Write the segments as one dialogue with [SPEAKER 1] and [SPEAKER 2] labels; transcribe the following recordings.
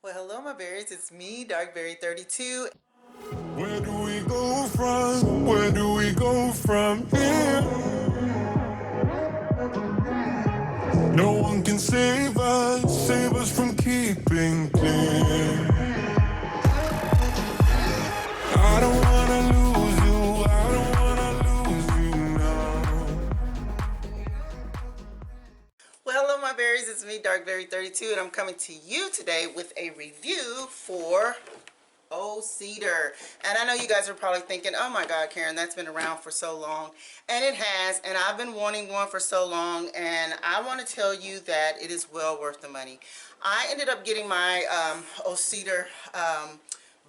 [SPEAKER 1] Well, hello, my berries. It's me, Darkberry32.
[SPEAKER 2] Where do we go from? Where do we go from here? No one can save us from keeping clear. I don't wanna lose you, I don't wanna lose you now.
[SPEAKER 1] Well, hello, my berries. It's me, Darkberry32, and I'm coming to you today with a review for O-Cedar. And I know you guys are probably thinking, oh my God, Karen, that's been around for so long. And it has, and I've been wanting one for so long, and I want to tell you that it is well worth the money. I ended up getting my O-Cedar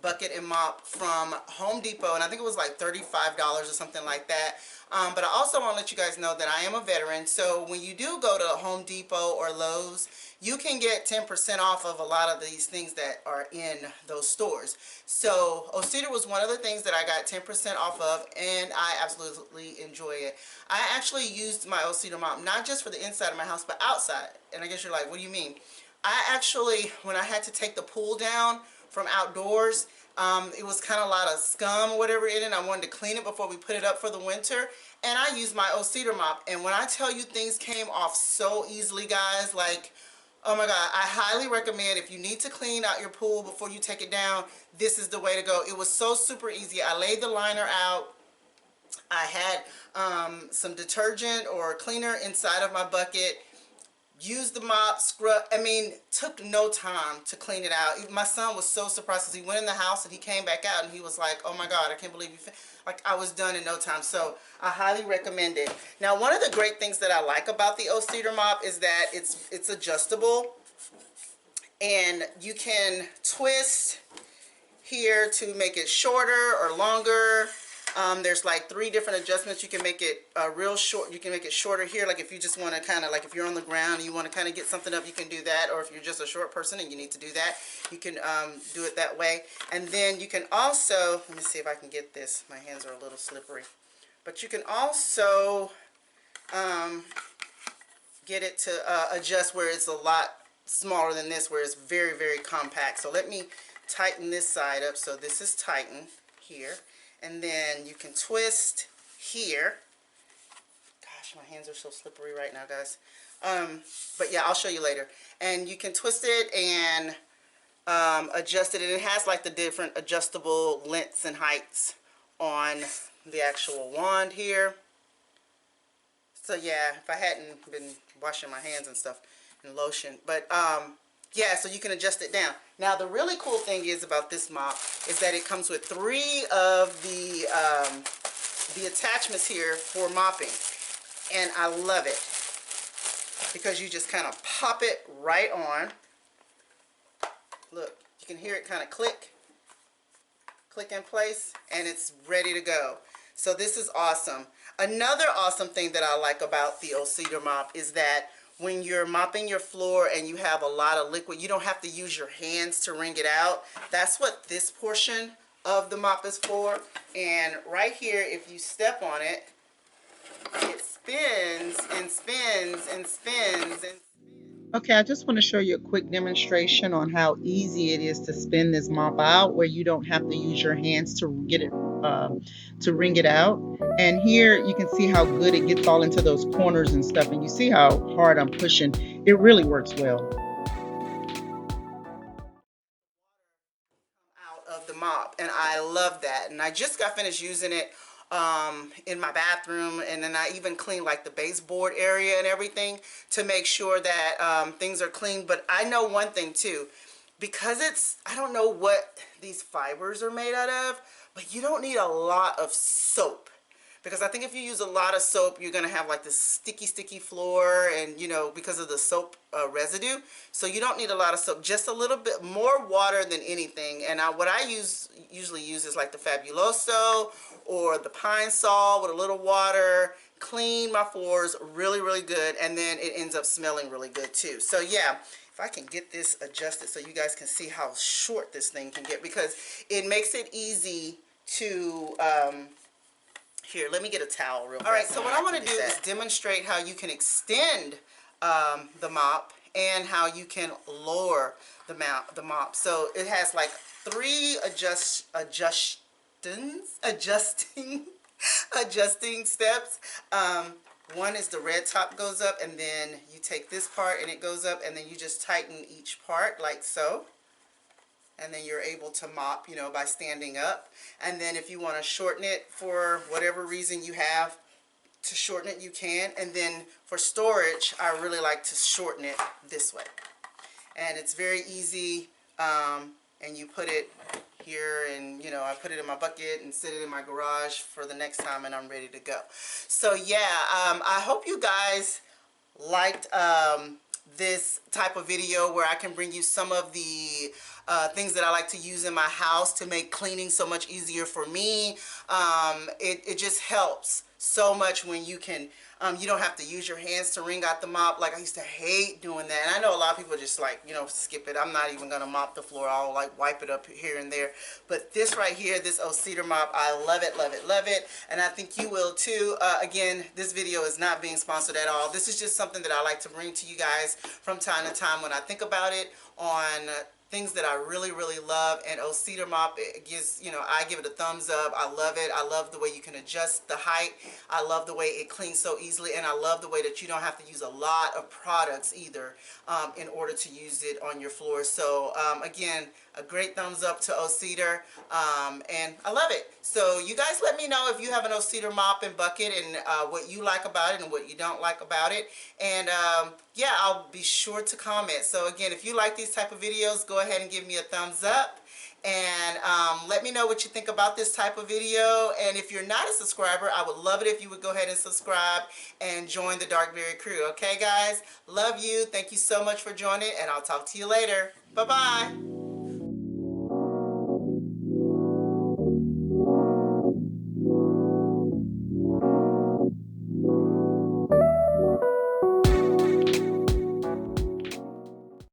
[SPEAKER 1] bucket and mop from Home Depot, and I think it was like $35 or something like that. But I also want to let you guys know that I am a veteran, so when you do go to Home Depot or Lowe's, you can get 10% off of a lot of these things that are in those stores. So O-Cedar was one of the things that I got 10% off of, and I absolutely enjoy it. I actually used my O-Cedar mop not just for the inside of my house, but outside. And I guess you're like, what do you mean? I actually, when I had to take the pool down from outdoors, it was kind of a lot of scum or whatever in it. I wanted to clean it before we put it up for the winter, and I used my O-Cedar mop. And when I tell you, things came off so easily, guys, like, oh my God, I highly recommend, if you need to clean out your pool before you take it down, this is the way to go. It was so super easy. I laid the liner out. I had some detergent or cleaner inside of my bucket. Used the mop, scrub. I mean, took no time to clean it out. My son was so surprised because he went in the house and he came back out and he was like, oh my God, I can't believe you, like, I was done in no time. So I highly recommend it. Now, one of the great things that I like about the O-Cedar mop is that it's adjustable, and you can twist here to make it shorter or longer. There's like 3 different adjustments. You can make it real short. You can make it shorter here, like if you just want to kind of, like if you're on the ground and you want to kind of get something up, you can do that. Or if you're just a short person and you need to do that, you can do it that way. And then you can also, let me see if I can get this. My hands are a little slippery. But you can also get it to adjust where it's a lot smaller than this, where it's very, very compact. So let me tighten this side up. So this is tightened here. And then you can twist here. Gosh, my hands are so slippery right now, guys. But yeah, I'll show you later. And you can twist it and adjust it. And it has like the different adjustable lengths and heights on the actual wand here. So yeah, if I hadn't been washing my hands and stuff and lotion. But yeah, so you can adjust it down. Now, the really cool thing is about this mop is that it comes with 3 of the attachments here for mopping. And I love it because you just kind of pop it right on. Look, you can hear it kind of click in place, and it's ready to go. So this is awesome. Another awesome thing that I like about the O-Cedar mop is that when you're mopping your floor and you have a lot of liquid, you don't have to use your hands to wring it out. That's what this portion of the mop is for. And right here, if you step on it, it spins and spins and spins and okay, I just want to show you a quick demonstration on how easy it is to spin this mop out, where you don't have to use your hands to get it to wring it out. And here you can see how good it gets all into those corners and stuff, and you see how hard I'm pushing. It really works well. Out of the mop, and I love that. And I just got finished using it in my bathroom, and then I even cleaned like the baseboard area and everything to make sure that things are clean. But I know one thing too, because it's, I don't know what these fibers are made out of, but you don't need a lot of soap. Because I think if you use a lot of soap, you're going to have like this sticky floor, and you know, because of the soap residue. So you don't need a lot of soap, just a little bit more water than anything. And what I usually use is like the Fabuloso or the Pine Sol with a little water. Clean my floors really, really good, and then it ends up smelling really good too. So yeah, if I can get this adjusted so you guys can see how short this thing can get, because it makes it easy to here, let me get a towel real fast. All right, so what I want to do is demonstrate how you can extend the mop and how you can lower the mop. So it has like three adjusting steps. One is the red top goes up, and then you take this part and it goes up, and then you just tighten each part like so. And then you're able to mop, you know, by standing up. And then if you want to shorten it for whatever reason you have to shorten it, you can. And then for storage, I really like to shorten it this way. And it's very easy, and you put it here, and you know, I put it in my bucket and sit it in my garage for the next time, and I'm ready to go. So yeah, I hope you guys liked this type of video where I can bring you some of the things that I like to use in my house to make cleaning so much easier for me. It just helps so much when you can, you don't have to use your hands to wring out the mop. Like I used to hate doing that. And I know a lot of people just like, you know, skip it. I'm not even going to mop the floor. I'll like wipe it up here and there. But this right here, this O-Cedar mop, I love it, love it, love it. And I think you will too. Again, this video is not being sponsored at all. This is just something that I like to bring to you guys from time to time when I think about it on things that I really, really love. And O-Cedar mop, it gives, you know, I give it a thumbs up. I love it. I love the way you can adjust the height. I love the way it cleans so easily, and I love the way that you don't have to use a lot of products either in order to use it on your floor. So again, a great thumbs up to O-Cedar, and I love it. So you guys let me know if you have an O-Cedar mop and bucket, and what you like about it and what you don't like about it. And yeah, I'll be sure to comment. So again, if you like these type of videos, go ahead and give me a thumbs up, and let me know what you think about this type of video. And if you're not a subscriber, I would love it if you would go ahead and subscribe and join the Darkberry crew. Okay guys, love you, thank you so much for joining, and I'll talk to you later. Bye bye.